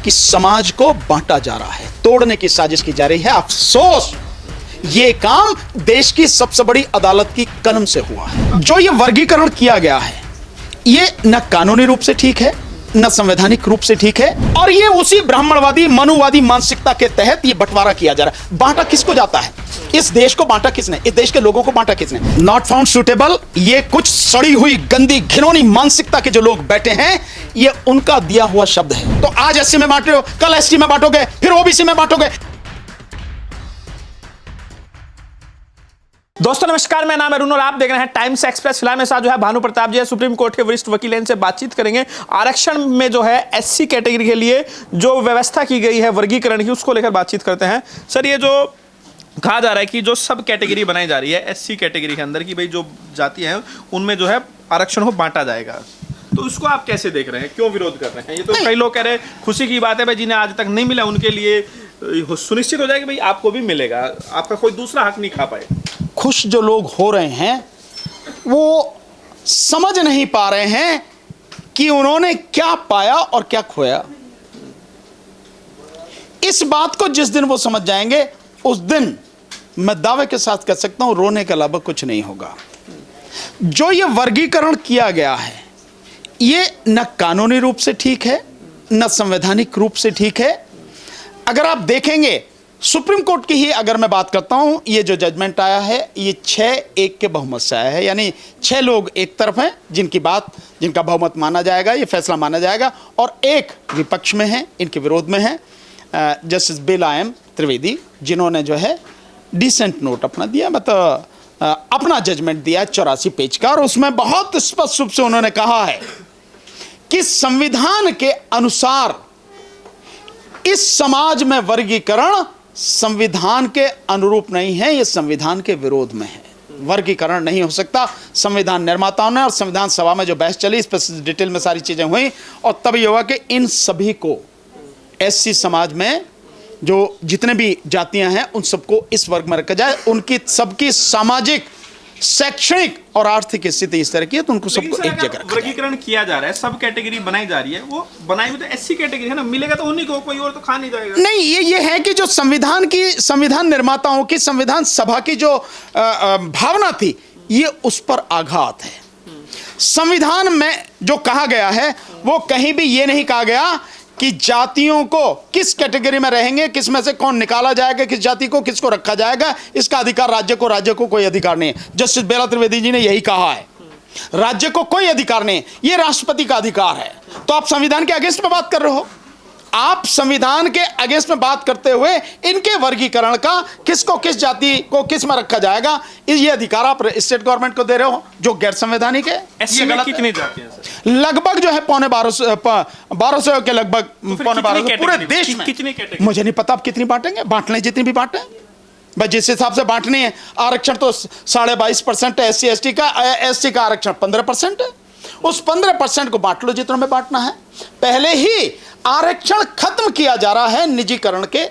कि समाज को बांटा जा रहा है, तोड़ने की साजिश की जा रही है। अफसोस ये काम देश की सबसे बड़ी अदालत की कलम से हुआ है। जो ये वर्गीकरण किया गया है ये न कानूनी रूप से ठीक है, न संवैधानिक रूप से ठीक है, और ये उसी ब्राह्मणवादी मनुवादी मानसिकता के तहत ये बंटवारा किया जा रहा है। बांटा किसको जाता है? इस देश को बांटा किसने? इस देश के लोगों को बांटा किसने? नॉट फाउंड सुटेबल, ये कुछ सड़ी हुई गंदी घिनौनी मानसिकता के जो लोग बैठे हैं, ये उनका दिया हुआ शब्द है। तो आज एससी में बांट रहे हो, कल एसटी में बांटोगे, फिर ओबीसी में बांटोगे। दोस्तों नमस्कार, मेरा नाम है अरुण और आप देख रहे हैं टाइम्स एक्सप्रेस। फिलहाल मेरे साथ जो है भानु प्रताप जी है, सुप्रीम कोर्ट के वरिष्ठ वकील, इनसे बातचीत करेंगे। आरक्षण में जो है एससी कैटेगरी के लिए जो व्यवस्था की गई है वर्गीकरण की, उसको लेकर बातचीत करते हैं। सर, ये जो कहा जा रहा है कि जो सब कैटेगरी बनाई जा रही है एससी कैटेगरी के अंदर की, भाई जो जातियां हैं उनमें जो है आरक्षण को बांटा जाएगा, तो उसको आप कैसे देख रहे हैं? क्यों विरोध कर रहे हैं? ये तो कई लोग कह रहे हैं खुशी की बात है भाई, जिन्हें आज तक नहीं मिला उनके लिए सुनिश्चित हो जाए कि भाई आपको भी मिलेगा, आपका कोई दूसरा हक नहीं खा पाए। खुश जो लोग हो रहे हैं वो समझ नहीं पा रहे हैं कि उन्होंने क्या पाया और क्या खोया। इस बात को जिस दिन वो समझ जाएंगे उस दिन मैं दावे के साथ कह सकता हूं रोने के अलावा कुछ नहीं होगा। जो ये वर्गीकरण किया गया है ये न कानूनी रूप से ठीक है, न संवैधानिक रूप से ठीक है। अगर आप देखेंगे सुप्रीम कोर्ट की ही अगर मैं बात करता हूं, ये जो जजमेंट आया है ये 6-1 के बहुमत से आया है, यानी 6 लोग एक तरफ हैं जिनका बहुमत माना जाएगा, ये फैसला माना जाएगा, और 1 विपक्ष में है, इनके विरोध में है जस्टिस बेलायम त्रिवेदी, जिन्होंने जो है डिसेंट नोट अपना दिया, मतलब अपना जजमेंट दिया 84 पेज का, और उसमें बहुत स्पष्ट रूप से उन्होंने कहा है कि संविधान के अनुसार इस समाज में वर्गीकरण संविधान के अनुरूप नहीं है, ये संविधान के विरोध में है। वर्गीकरण नहीं हो सकता। संविधान निर्माताओं ने और संविधान सभा में जो बहस चली, इस पर डिटेल में सारी चीजें हुई, और तब ये हुआ कि इन सभी को एससी समाज में जो जितने भी जातियां हैं उन सबको इस वर्ग में रखा जाए। उनकी सबकी सामाजिक, शैक्षणिक और आर्थिक स्थिति इस तरह की है, तो उनको सबको एक जगह रखा वर्गीकरण किया जा रहा है, सब कैटेगरी बनाई जा रही है, वो बनाई हुई तो एससी कैटेगरी है ना, मिलेगा तो उन्हीं को, कोई और तो खा नहीं जाएगा। नहीं, ये है कि जो संविधान निर्माताओं की, संविधान सभा की जो भावना थी, ये उस पर आघात है। संविधान में जो कहा गया है वो कहीं भी ये नहीं कहा गया कि जातियों को किस कैटेगरी में रहेंगे, किस में से कौन निकाला जाएगा, किस जाति को किसको रखा जाएगा, इसका अधिकार राज्य को कोई अधिकार नहीं है। जस्टिस बेला त्रिवेदी जी ने यही कहा है, राज्य को कोई अधिकार नहीं है, ये राष्ट्रपति का अधिकार है। तो आप संविधान के अगेंस्ट में बात कर रहे हो। आप संविधान के अगेंस्ट में बात करते हुए इनके वर्गीकरण का, किसको किस जाति को किस में रखा जाएगा, ये अधिकार आप स्टेट गवर्नमेंट को दे रहे हो, जो गैर संवैधानिक है। ये गलत कितनी जातियां हैं? लगभग जो है 1200 के लगभग, तो 1250 पूरे देश में। कितनी कैटेगरी? मुझे नहीं पता आप कितनी बांटेंगे, बांट लें जितनी भी बांटे भाई, जिस हिसाब से बांटनी है। आरक्षण तो 22.5% है एससी एसटी का, एससी का आरक्षण 15% है, उस 15% को बांट लो जितना में बांटना है। पहले ही आरक्षण खत्म किया जा रहा है निजीकरण के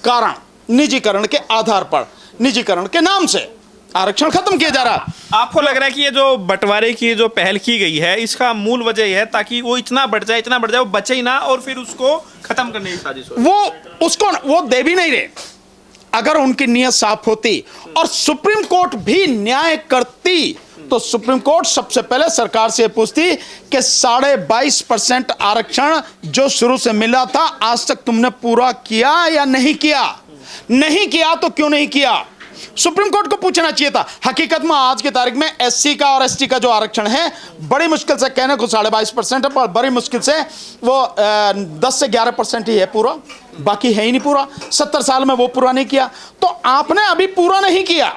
कारण, निजीकरण के आधार पर, निजीकरण के नाम से आरक्षण खत्म किया जा रहा है। आपको लग रहा है कि ये जो बंटवारे की जो पहल की गई है, इसका मूल वजह यह है ताकि वो इतना बढ़ जाए वो बचे ही ना, और फिर उसको खत्म करने की साजिश हो? वो दे भी नहीं रहे। अगर उनकी नीयत साफ होती और सुप्रीम कोर्ट भी न्याय करती, तो सुप्रीम कोर्ट सबसे पहले सरकार से पूछती कि 22.5% आरक्षण जो शुरू से मिला था, आज तक तुमने पूरा किया या नहीं किया? नहीं किया तो क्यों नहीं किया? सुप्रीम कोर्ट को पूछना चाहिए था। हकीकत में आज की तारीख में एससी का और एसटी का जो आरक्षण है, बड़ी मुश्किल से, कहने को 22.5% है, पर बड़ी मुश्किल से वो 10 से 11% ही है पूरा, बाकी है ही नहीं पूरा। 70 साल में वो पूरा नहीं किया, तो आपने अभी पूरा नहीं किया।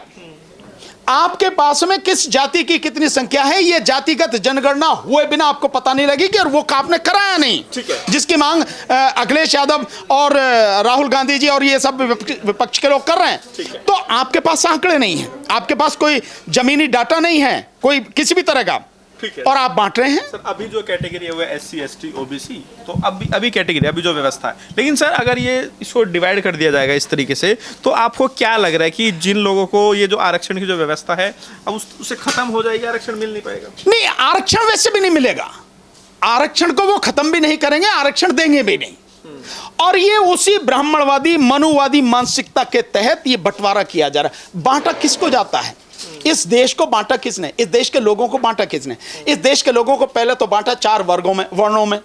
आपके पास में किस जाति की कितनी संख्या है, ये जातिगत जनगणना हुए बिना आपको पता नहीं लगेगी, और वो आपने कराया नहीं। जिसकी मांग अखिलेश यादव और राहुल गांधी जी और ये सब विपक्ष के लोग कर रहे हैं, तो आपके पास आंकड़े नहीं है, आपके पास कोई जमीनी डाटा नहीं है, कोई किसी भी तरह का, और आप बांट रहे हैं। सर, अभी जो कैटेगरी है वो एससी एसटी ओबीसी, तो अभी कैटेगरी, अभी जो व्यवस्था है, लेकिन सर अगर ये इसको डिवाइड कर दिया जाएगा इस तरीके से, तो आपको क्या लग रहा है कि जिन लोगों को ये जो आरक्षण की जो व्यवस्था है अब उससे खत्म हो जाएगी, आरक्षण मिल नहीं पाएगा? नहीं, आरक्षण वैसे भी नहीं मिलेगा, आरक्षण को वो खत्म भी नहीं करेंगे, आरक्षण देंगे भी नहीं। और ये उसी ब्राह्मणवादी मनुवादी मानसिकता के तहत ये बंटवारा किया जा रहा है। बांटा किसको जाता है? इस देश को बांटा किसने? इस देश के लोगों को बांटा किसने? इस देश के लोगों को पहले तो बांटा 4 वर्णों में,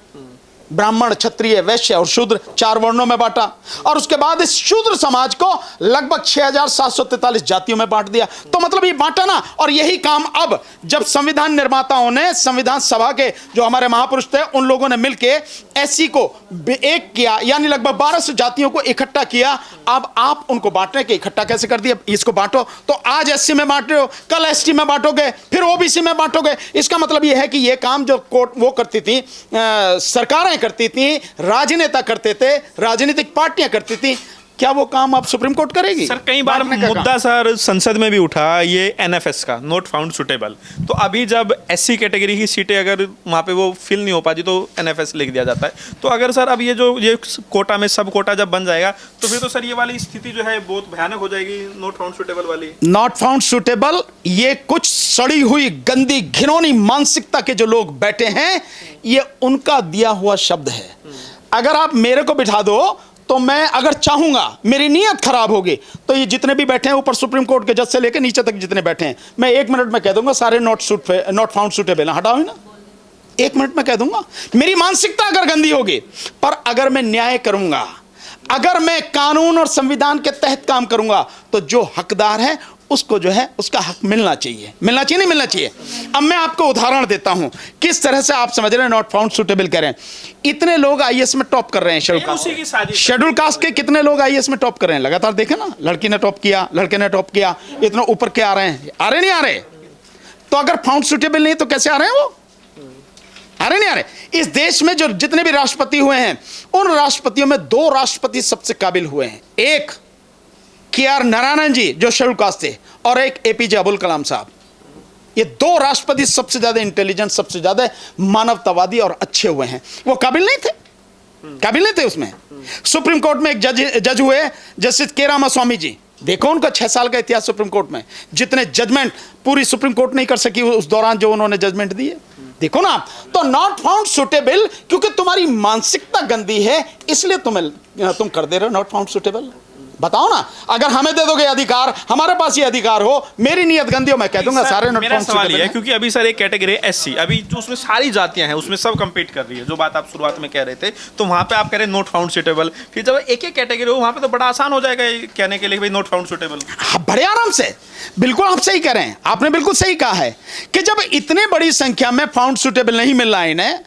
ब्राह्मण, क्षत्रिय, वैश्य और शूद्र, 4 वर्णों में बांटा। और उसके बाद इस शूद्र समाज को लगभग 6743 जातियों में बांट दिया। तो मतलब ये बांटा ना। और यही काम अब जब संविधान निर्माताओं ने, संविधान सभा के जो हमारे महापुरुष थे, उन लोगों ने मिलकर एससी को एक किया, यानी लगभग 1200 जातियों को इकट्ठा किया। अब आप उनको बांटने के इकट्ठा कैसे कर दिया? इसको बांटो, तो आज एससी में बांट रहे हो, कल एसटी में बांटोगे, फिर ओबीसी में बांटोगे। इसका मतलब यह है कि यह काम जो कोर्ट वो करती थी, सरकारें करती थी, राजनेता करते थे, राजनीतिक पार्टियां करती थी, क्या वो काम अब सुप्रीम कोर्ट करेगी? सर कई बार मुद्दा सर संसद में भी उठा ये एनएफएस का, नॉट फाउंड सुटेबल। तो अभी जब एससी कैटेगरी की सीटें अगर वहाँ पे वो फिल नहीं हो पाती तो एनएफएस लिख दिया जाता है। तो अगर सर अब ये कोटा में सब कोटा जब बन जाएगा तो फिर तो सर ये वाली स्थिति जो है बहुत भयानक हो जाएगी, नॉट फाउंड सुटेबल वाली। नॉट फाउंड सुटेबल, ये कुछ सड़ी हुई गंदी घिनौनी मानसिकता के जो लोग बैठे हैं, ये उनका दिया हुआ शब्द है। अगर आप मेरे को बिठा दो तो मैं अगर चाहूंगा, मेरी नीयत खराब होगी, तो ये जितने भी बैठे हैं ऊपर सुप्रीम कोर्ट के जज से लेकर नीचे तक जितने बैठे हैं, मैं 1 मिनट में कह दूंगा सारे नॉट फाउंड सुटेबल, हटाओ ना, 1 मिनट में कह दूंगा। मेरी मानसिकता अगर गंदी होगी, पर अगर मैं न्याय करूंगा, अगर मैं कानून और संविधान के तहत काम करूंगा, तो जो हकदार है उसको जो है उसका हक मिलना चाहिए। मिलना चाहिए, नहीं मिलना चाहिए? अब मैं आपको उदाहरण देता हूं किस तरह से आप समझ रहे हैं नॉट फाउंड सुटेबल कह रहे हैं। इतने लोग आईएएस में टॉप कर रहे हैं, शेड्यूल कास्ट के कितने लोग आईएएस में टॉप कर रहे हैं लगातार, देखे ना, लड़की ने टॉप किया, लड़के ने टॉप किया, इतना ऊपर के आ रहे हैं, आ रहे नहीं आ रहे? तो अगर फाउंड सुटेबल नहीं तो कैसे आ रहे हैं वो? आ रहे नहीं आ रहे? इस देश में जो जितने भी राष्ट्रपति हुए हैं, उन राष्ट्रपतियों में 2 राष्ट्रपति सबसे काबिल हुए हैं। एक के.आर. नारायणन जी जो शेड्यूल कास्ट थे, और एक एपीजे अब्दुल कलाम साहब। ये 2 राष्ट्रपति सबसे ज्यादा इंटेलिजेंट, सबसे ज्यादा मानवतावादी और अच्छे हुए हैं। वो काबिल नहीं थे, काबिल नहीं थे उसमें। सुप्रीम कोर्ट में एक जज हुए जस्टिस के रामास्वामी जी, देखो उनका 6 साल का इतिहास सुप्रीम कोर्ट में, जितने जजमेंट पूरी सुप्रीम कोर्ट नहीं कर सकी उस दौरान जो उन्होंने जजमेंट दिए, देखो ना। तो नॉट फाउंड सुटेबल क्योंकि तुम्हारी मानसिकता गंदी है, इसलिए तुम कर दे रहे हो नॉट फाउंड सुटेबल। बताओ ना, अगर हमें दे दोगे अधिकार, हमारे पास ये अधिकार हो, मेरी नीयत गंदी हो, मैं कह दूंगा सारे नॉट फाउंड सुटेबल है। क्योंकि अभी सर एक कैटेगरी एससी, अभी जो उसमें सारी जातियां हैं उसमें सब कंपीट कर रही है, जो बात आप शुरुआत में कह रहे थे, तो वहां पे आप कह रहे हैं नॉट फाउंड सुटेबल। फिर जब एक एक कैटेगरी हो वहां पे तो बड़ा आसान हो जाएगा कहने के लिए भाई नॉट फाउंड सुटेबल। बड़े आराम से, बिल्कुल आप सही कह रहे हैं, आपने बिल्कुल सही कहा है कि जब इतने बड़ी संख्या में फाउंड सुटेबल नहीं मिल रहा है इन्हें,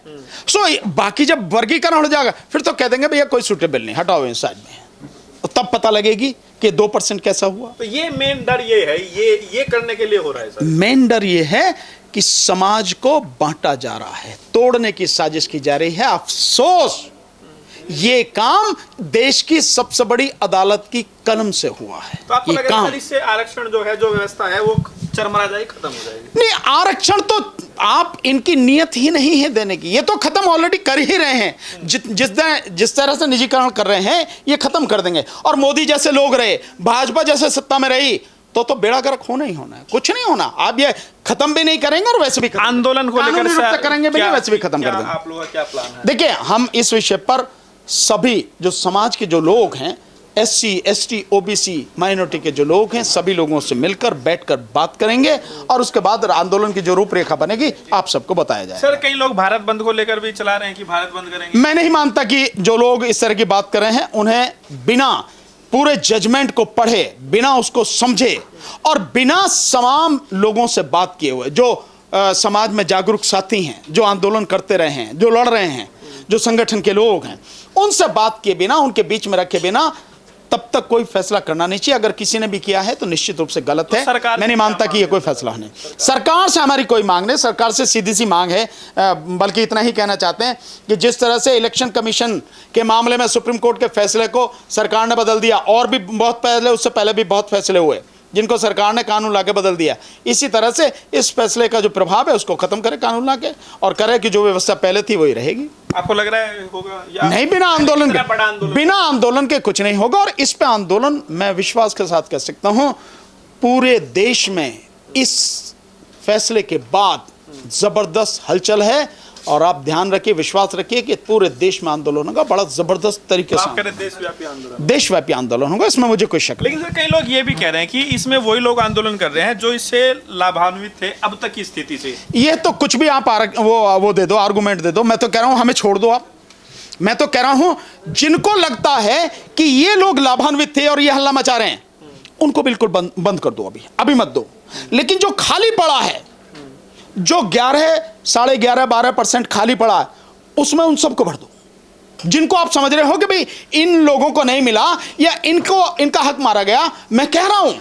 सो बाकी जब वर्गीकरण हो जाएगा फिर तो कह देंगे भैया कोई सुटेबल नहीं, हटाओ इन साइड में, तब पता लगेगी कि 2% कैसा हुआ। तो ये मेन डर ये है, ये करने के लिए हो रहा है सर। मेन डर ये है कि समाज को बांटा जा रहा है, तोड़ने की साजिश की जा रही है। अफसोस ये काम देश की सबसे बड़ी अदालत की कलम से हुआ है। तो आपको ये लग रहा है इससे आरक्षण जो है, जो व्यवस्था है वो चरमरा जाएगी, खत्म हो जाएगी? नहीं, आरक्षण तो आप इनकी नियत ही नहीं है देने की, ये तो खत्म ऑलरेडी कर ही रहे हैं। जिस तरह से निजीकरण कर रहे हैं ये खत्म कर देंगे। और मोदी जैसे लोग रहे, भाजपा जैसे सत्ता में रही, तो बेड़ा गर्क होना ही होना है, कुछ नहीं होना। आप ये खत्म भी नहीं करेंगे और वैसे भी आंदोलन को लेकर करेंगे भैया, वैसे भी खत्म कर देंगे। आप लोगों का क्या प्लान है? देखिए, हम इस विषय पर सभी जो समाज के जो लोग हैं, एससी, एसटी, ओबीसी, माइनॉरिटी के जो लोग हैं, सभी लोगों से मिलकर बैठकर बात करेंगे और उसके बाद आंदोलन की जो रूपरेखा बनेगी आप सबको बताया जाएगा। सर कई लोग भारत बंद को लेकर भी चला रहे हैं कि भारत बंद करेंगे। मैं नहीं मानता कि जो लोग इस तरह की बात कर रहे हैं उन्हें बिना पूरे जजमेंट को पढ़े, बिना उसको समझे और बिना तमाम लोगों से बात किए हुए, जो समाज में जागरूक साथी हैं, जो आंदोलन करते रहे हैं, जो लड़ रहे हैं, जो संगठन के लोग हैं, उनसे बात किए बिना, उनके बीच में रखे बिना तब तक कोई फैसला करना नहीं चाहिए। अगर किसी ने भी किया है तो निश्चित रूप से गलत है। मैं नहीं मानता कि ये कोई फैसला नहीं। सरकार से हमारी कोई मांग नहीं, सरकार से सीधी सी मांग है, बल्कि इतना ही कहना चाहते हैं कि जिस तरह से इलेक्शन कमीशन के मामले में सुप्रीम कोर्ट के फैसले को सरकार ने बदल दिया, और भी बहुत पहले, उससे पहले भी बहुत फैसले हुए जिनको सरकार ने कानून लाके बदल दिया, इसी तरह से इस फैसले का जो प्रभाव है उसको खत्म करे कानून लाके, और करे कि जो व्यवस्था पहले थी वही रहेगी। आपको लग रहा है होगा या नहीं? बिना आंदोलन के कुछ नहीं होगा। और इस पे आंदोलन मैं विश्वास के साथ कह सकता हूं पूरे देश में इस फैसले के बाद जबरदस्त हलचल है और आप ध्यान रखिए, विश्वास रखिए कि पूरे देश में आंदोलन होगा, बड़ा जबरदस्त तरीके आप कह से रहे हैं देशव्यापी आंदोलन। देशव्यापी आंदोलन होगा, इसमें मुझे कोई शक नहीं। लेकिन सर कई लोग ये भी कह रहे हैं कि इसमें वही लोग आंदोलन कर रहे हैं जो इससे लाभान्वित थे अब तक की स्थिति से। ये तो कुछ भी आप वो दे दो, आर्गुमेंट दे दो, मैं तो कह रहा हूं हमें छोड़ दो आप। मैं तो कह रहा हूं जिनको लगता है कि ये लोग लाभान्वित थे और ये हल्ला मचा रहे हैं, उनको बिल्कुल बंद कर दो, अभी मत दो। लेकिन जो खाली पड़ा है, जो 11, 11.5, 12% खाली पड़ा है, उसमें उन सबको भर दो। जिनको आप समझ रहे हो कि भाई इन लोगों को नहीं मिला या इनका हक मारा गया, मैं कह रहा हूं,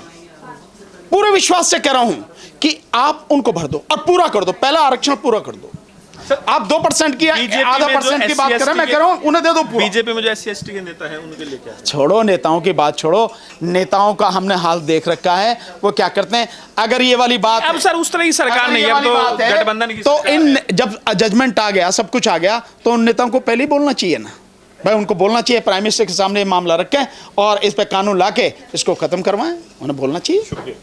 पूरे विश्वास से कह रहा हूं कि आप उनको भर दो और पूरा कर दो, पहला आरक्षण पूरा कर दो। आप 2% की आधा % की बात कर रहे हैं, मैं कह रहा हूं उन्हें दे दो पूरा। बीजेपी में जो SC/ST के नेता हैं उनके लिए क्या? छोड़ो नेताओं की बात, छोड़ो नेताओं का हमने हाल देख रखा है, वो क्या करते हैं। अगर ये वाली बात अब सर उस तरह की सरकार नहीं है, अब तो गठबंधन की तो सरकार इन है। जब जजमेंट आ गया, सब कुछ आ गया, तो उन नेताओं को पहले ही बोलना चाहिए ना भाई, उनको बोलना चाहिए प्राइम मिनिस्टर के सामने ये मामला रखें और इस पे कानून लाके इसको खत्म करवाएं, उन्हें बोलना चाहिए।